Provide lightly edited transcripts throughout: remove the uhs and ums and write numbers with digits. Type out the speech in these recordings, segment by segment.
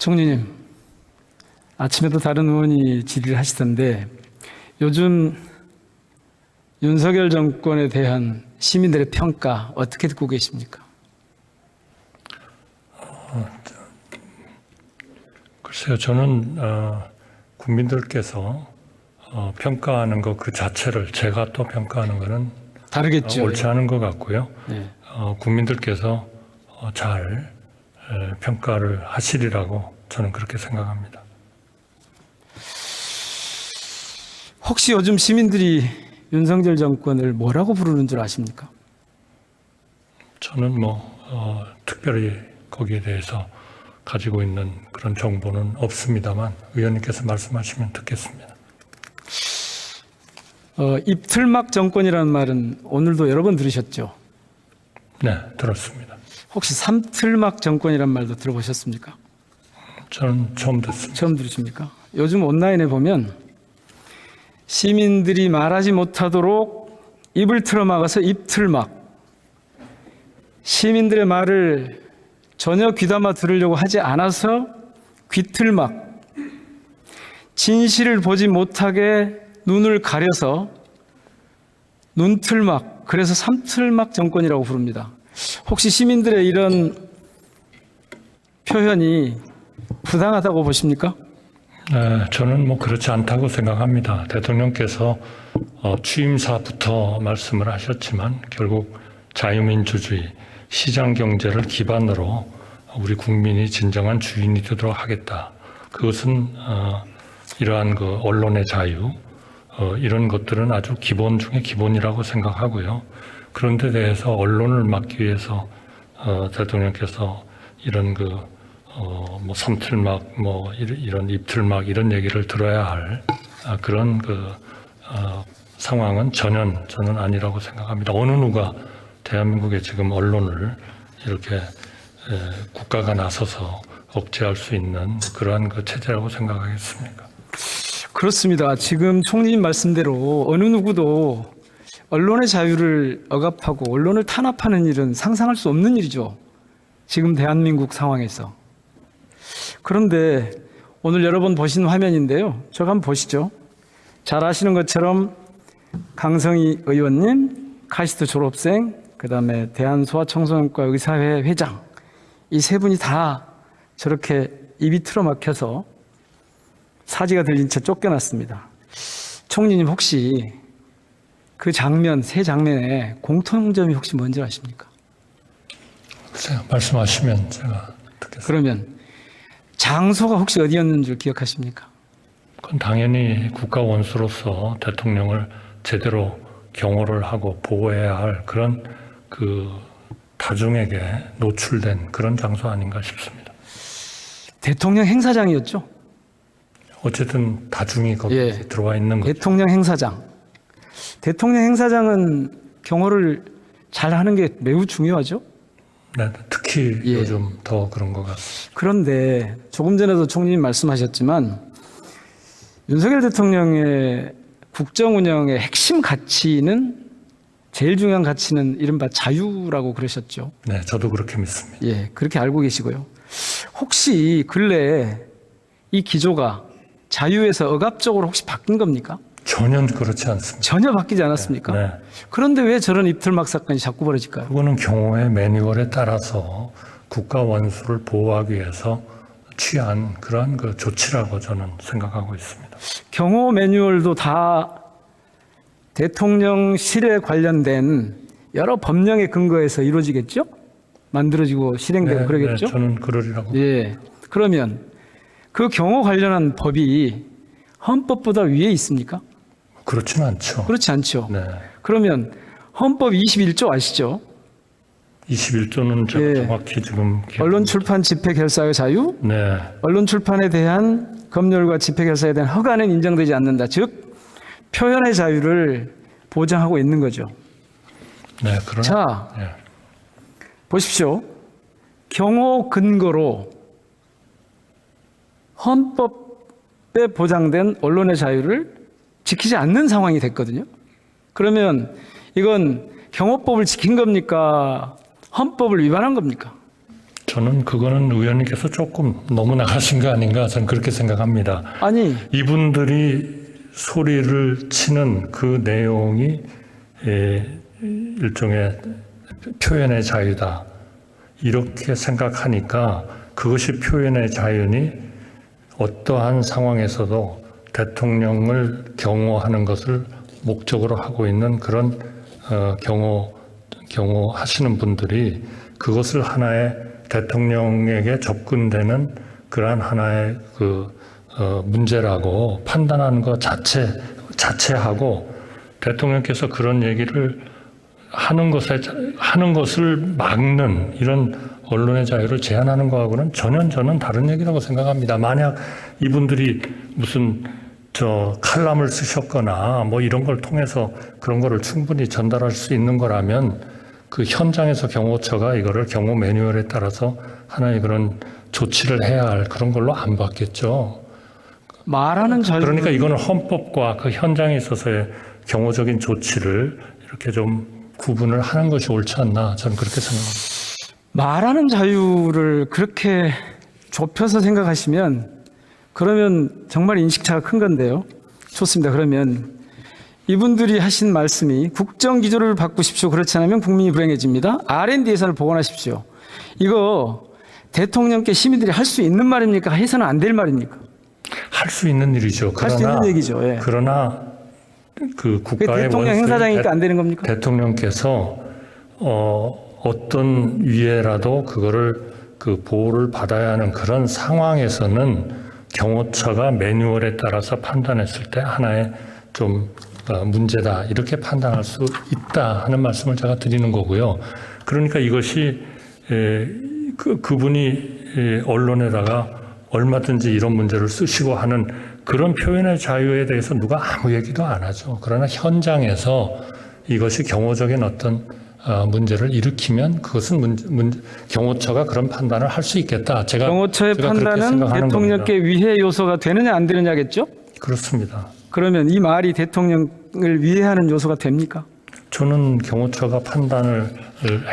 총리님, 아침에도 다른 의원이 질의를 하시던데 요즘 윤석열 정권에 대한 시민들의 평가 어떻게 듣고 계십니까? 글쎄요, 저는 국민들께서 평가하는 것 그 자체를 제가 또 평가하는 것은 다르겠죠. 옳지 않은 것 같고요. 네. 국민들께서 잘 평가를 하시리라고 저는 그렇게 생각합니다. 혹시 요즘 시민들이 윤석열 정권을 뭐라고 부르는 줄 아십니까? 저는 특별히 거기에 대해서 가지고 있는 그런 정보는 없습니다만 의원님께서 말씀하시면 듣겠습니다. 입틀막 정권이라는 말은 오늘도 여러 번 들으셨죠? 네, 들었습니다. 혹시 삼틀막 정권이라는 말도 들어보셨습니까? 저는 처음 듣습니다. 처음 들으십니까? 요즘 온라인에 보면 시민들이 말하지 못하도록 입을 틀어막아서 입틀막, 시민들의 말을 전혀 귀담아 들으려고 하지 않아서 귀틀막, 진실을 보지 못하게 눈을 가려서 눈틀막, 그래서 삼틀막 정권이라고 부릅니다. 혹시 시민들의 이런 표현이 부당하다고 보십니까? 네, 저는 그렇지 않다고 생각합니다. 대통령께서 취임사부터 말씀을 하셨지만 결국 자유민주주의, 시장경제를 기반으로 우리 국민이 진정한 주인이 되도록 하겠다. 그것은 이러한 언론의 자유, 이런 것들은 아주 기본 중에 기본이라고 생각하고요. 그런 데 대해서 언론을 막기 위해서 대통령께서 이런 삼틀막, 이런 입틀막 이런 얘기를 들어야 할 그런 상황은 전혀 저는 아니라고 생각합니다. 어느 누가 대한민국의 지금 언론을 이렇게 국가가 나서서 억제할 수 있는 그러한 체제라고 생각하겠습니까? 그렇습니다. 지금 총리님 말씀대로 어느 누구도 언론의 자유를 억압하고 언론을 탄압하는 일은 상상할 수 없는 일이죠. 지금 대한민국 상황에서. 그런데 오늘 여러분 보신 화면인데요. 저거 한번 보시죠. 잘 아시는 것처럼 강성희 의원님, 카이스트 졸업생, 그 다음에 대한소아청소년과 의사회 회장, 이 세 분이 다 저렇게 입이 틀어막혀서 사지가 들린 채 쫓겨났습니다. 총리님 혹시 그 장면, 세 장면의 공통점이 혹시 뭔지 아십니까? 글쎄요, 말씀하시면 제가 듣겠습니다. 그러면 장소가 혹시 어디였는 줄 기억하십니까? 그건 당연히 국가 원수로서 대통령을 제대로 경호를 하고 보호해야 할 그런 다중에게 노출된 그런 장소 아닌가 싶습니다. 대통령 행사장이었죠? 어쨌든 다중이 거기에 들어와 있는 거죠. 대통령 행사장. 대통령 행사장은 경호를 잘 하는 게 매우 중요하죠? 네, 특히 요즘 더 그런 것 같습니다. 그런데 조금 전에도 총리님 말씀하셨지만 윤석열 대통령의 국정 운영의 핵심 가치는, 제일 중요한 가치는 이른바 자유라고 그러셨죠. 네, 저도 그렇게 믿습니다. 그렇게 알고 계시고요. 혹시 근래에 이 기조가 자유에서 억압적으로 혹시 바뀐 겁니까? 전혀 그렇지 않습니다. 전혀 바뀌지 않았습니까? 네. 그런데 왜 저런 입틀막 사건이 자꾸 벌어질까요? 그거는 경호의 매뉴얼에 따라서 국가 원수를 보호하기 위해서 취한 그러한 조치라고 저는 생각하고 있습니다. 경호 매뉴얼도 다 대통령실에 관련된 여러 법령에 근거해서 이루어지겠죠? 만들어지고 실행되고 그러겠죠? 네, 저는 그러리라고. 그러면 그 경호 관련한 법이 헌법보다 위에 있습니까? 그렇지는 않죠. 그렇지 않죠. 네. 그러면 헌법 21조 아시죠? 21조는 제가 정확히 지금 언론 출판 집회 결사의 자유, 네. 언론 출판에 대한 검열과 집회 결사에 대한 허가는 인정되지 않는다. 즉 표현의 자유를 보장하고 있는 거죠. 네, 자, 보십시오. 경호 근거로 헌법에 보장된 언론의 자유를 지키지 않는 상황이 됐거든요. 그러면 이건 경호법을 지킨 겁니까? 헌법을 위반한 겁니까? 저는 그거는 의원님께서 조금 너무 나가신 거 아닌가 저는 그렇게 생각합니다. 아니, 이분들이 소리를 치는 그 내용이 일종의 표현의 자유다. 이렇게 생각하니까 그것이 표현의 자유니 어떠한 상황에서도 대통령을 경호하는 것을 목적으로 하고 있는 그런 경호하시는 분들이 그것을 하나의 대통령에게 접근되는 그러한 하나의 문제라고 판단하는 것 자체하고 대통령께서 그런 얘기를 하는 것을 막는 이런 언론의 자유를 제한하는 것하고는 전혀 저는 다른 얘기라고 생각합니다. 만약 이분들이 무슨 칼럼을 쓰셨거나 뭐 이런 걸 통해서 그런 거를 충분히 전달할 수 있는 거라면 그 현장에서 경호처가 이거를 경호 매뉴얼에 따라서 하나의 그런 조치를 해야 할 그런 걸로 안 받겠죠. 말하는 자유. 그러니까 이거는 헌법과 그 현장에 있어서의 경호적인 조치를 이렇게 좀 구분을 하는 것이 옳지 않나 저는 그렇게 생각합니다. 말하는 자유를 그렇게 좁혀서 생각하시면 그러면 정말 인식차가 큰 건데요. 좋습니다. 그러면 이분들이 하신 말씀이 국정기조를 바꾸십시오. 그렇지 않으면 국민이 불행해집니다. R&D 예산을 복원하십시오. 이거 대통령께 시민들이 할 수 있는 말입니까? 해서는 안 될 말입니까? 할 수 있는 일이죠. 할 수 있는 얘기죠. 예. 그러나 그 국가의 대통령 행사장이니까 안 되는 겁니까? 대통령께서 어떤 위에라도 그거를 보호를 받아야 하는 그런 상황에서는 경호처가 매뉴얼에 따라서 판단했을 때 하나의 좀 문제다 이렇게 판단할 수 있다 하는 말씀을 제가 드리는 거고요. 그러니까 이것이 그분이 언론에다가 얼마든지 이런 문제를 쓰시고 하는 그런 표현의 자유에 대해서 누가 아무 얘기도 안 하죠. 그러나 현장에서 이것이 경호적인 어떤 문제를 일으키면 그것은 경호처가 그런 판단을 할 수 있겠다. 경호처의 제가 판단은 대통령께 위해 요소가 되느냐 안 되느냐겠죠? 그렇습니다. 그러면 이 말이 대통령을 위해하는 요소가 됩니까? 저는 경호처가 판단을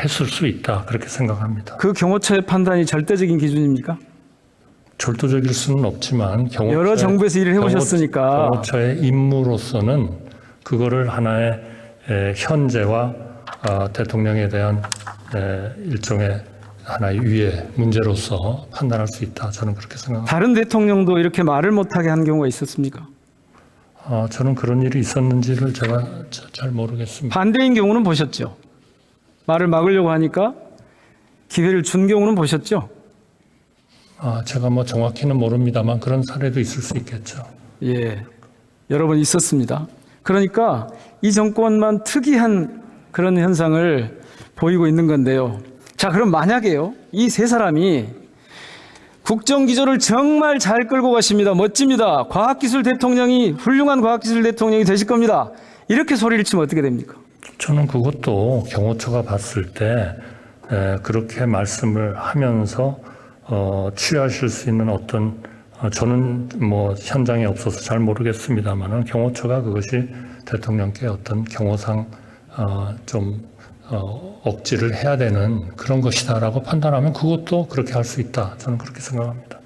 했을 수 있다 그렇게 생각합니다. 그 경호처의 판단이 절대적인 기준입니까? 절도적일 수는 없지만 여러 정부에서 일을 해보셨으니까 경호처의 임무로서는 그거를 하나의 현재와 대통령에 대한 일종의 하나의 위의 문제로서 판단할 수 있다. 저는 그렇게 생각합니다. 다른 대통령도 이렇게 말을 못하게 한 경우가 있었습니까? 저는 그런 일이 있었는지를 제가 잘 모르겠습니다. 반대인 경우는 보셨죠? 말을 막으려고 하니까 기회를 준 경우는 보셨죠? 제가 뭐 정확히는 모릅니다만 그런 사례도 있을 수 있겠죠. 예, 여러 번 있었습니다. 그러니까 이 정권만 특이한 그런 현상을 보이고 있는 건데요. 자, 그럼 만약에요, 이 세 사람이 국정기조를 정말 잘 끌고 가십니다. 멋집니다. 과학기술 대통령이 훌륭한 과학기술 대통령이 되실 겁니다. 이렇게 소리를 치면 어떻게 됩니까? 저는 그것도 경호처가 봤을 때 그렇게 말씀을 하면서 취하실 수 있는 어떤 저는 뭐 현장에 없어서 잘 모르겠습니다만은 경호처가 그것이 대통령께 어떤 경호상 좀 억지를 해야 되는 그런 것이다라고 판단하면 그것도 그렇게 할 수 있다. 저는 그렇게 생각합니다.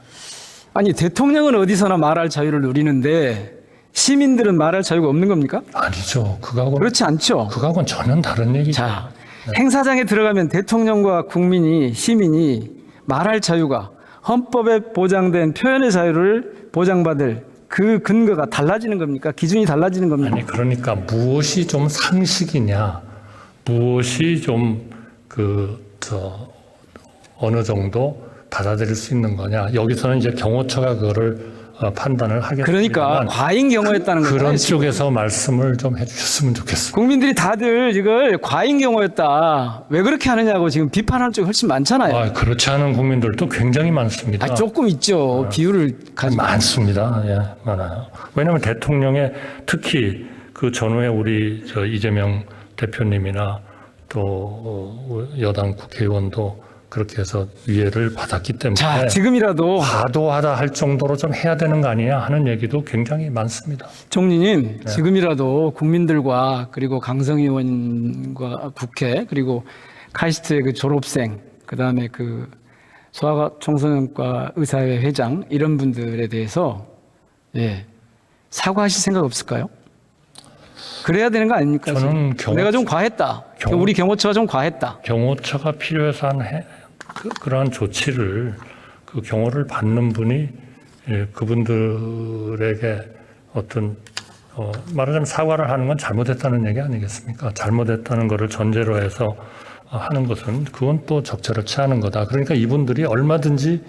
아니, 대통령은 어디서나 말할 자유를 누리는데 시민들은 말할 자유가 없는 겁니까? 아니죠. 그거하고는 그렇지 않죠. 그거하고는 전혀 다른 얘기죠. 자, 행사장에 들어가면 대통령과 국민이, 시민이 말할 자유가 헌법에 보장된 표현의 자유를 보장받을 그 근거가 달라지는 겁니까? 기준이 달라지는 겁니까? 아니, 그러니까 무엇이 좀 상식이냐, 무엇이 좀 어느 정도 받아들일 수 있는 거냐. 여기서는 이제 경호처가 그거를 판단을 하겠습니다. 그러니까 과잉 경호였다는 거예요. 그런 쪽에서 말씀을 좀 해주셨으면 좋겠습니다. 국민들이 다들 이걸 과잉 경호였다, 왜 그렇게 하느냐고 지금 비판하는 쪽이 훨씬 많잖아요. 그렇지 않은 국민들도 굉장히 많습니다. 조금 있죠. 비율을 가지고. 많습니다. 예, 많아요. 왜냐하면 대통령의 특히 그 전후에 우리 이재명 대표님이나 또 여당 국회의원도 그렇게 해서 위해를 받았기 때문에 자, 지금이라도 과도하다 할 정도로 좀 해야 되는 거 아니냐 하는 얘기도 굉장히 많습니다. 총리님, 지금이라도 국민들과 그리고 강성 의원과 국회 그리고 카이스트의 그 졸업생, 그다음에 그 소아청소년과 의사회 회장 이런 분들에 대해서 사과하실 생각 없을까요? 그래야 되는 거 아닙니까? 저는 내가 좀 과했다. 우리 경호처가 좀 과했다. 경호처가 필요해서 한 그러한 조치를 그 경호를 받는 분이 그분들에게 어떤 말하자면 사과를 하는 건 잘못했다는 얘기 아니겠습니까? 잘못했다는 것을 전제로 해서 하는 것은 그건 또 적절치 않은 거다. 그러니까 이분들이 얼마든지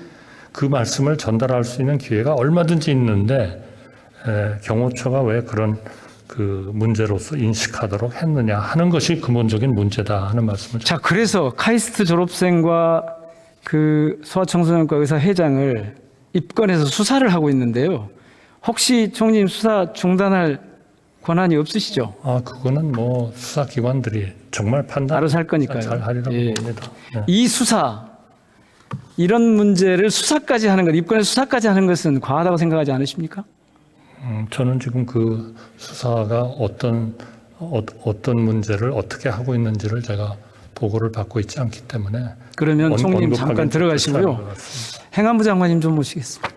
그 말씀을 전달할 수 있는 기회가 얼마든지 있는데 경호처가 왜 그런 그 문제로서 인식하도록 했느냐 하는 것이 근본적인 문제다 하는 말씀을. 자, 그래서 카이스트 졸업생과 그 소아청소년과 의사 회장을 입건해서 수사를 하고 있는데요. 혹시 총리님 수사 중단할 권한이 없으시죠? 그거는 뭐 수사기관들이 정말 판단 알아서 할 거니까요. 잘 하리라고 봅니다. 네. 이 수사, 이런 문제를 수사까지 하는 것, 입건해서 수사까지 하는 것은 과하다고 생각하지 않으십니까? 저는 지금 그 수사가 어떤 문제를 어떻게 하고 있는지를 제가 보고를 받고 있지 않기 때문에 그러면 총리님 잠깐 들어가시고요. 행안부 장관님 좀 모시겠습니다.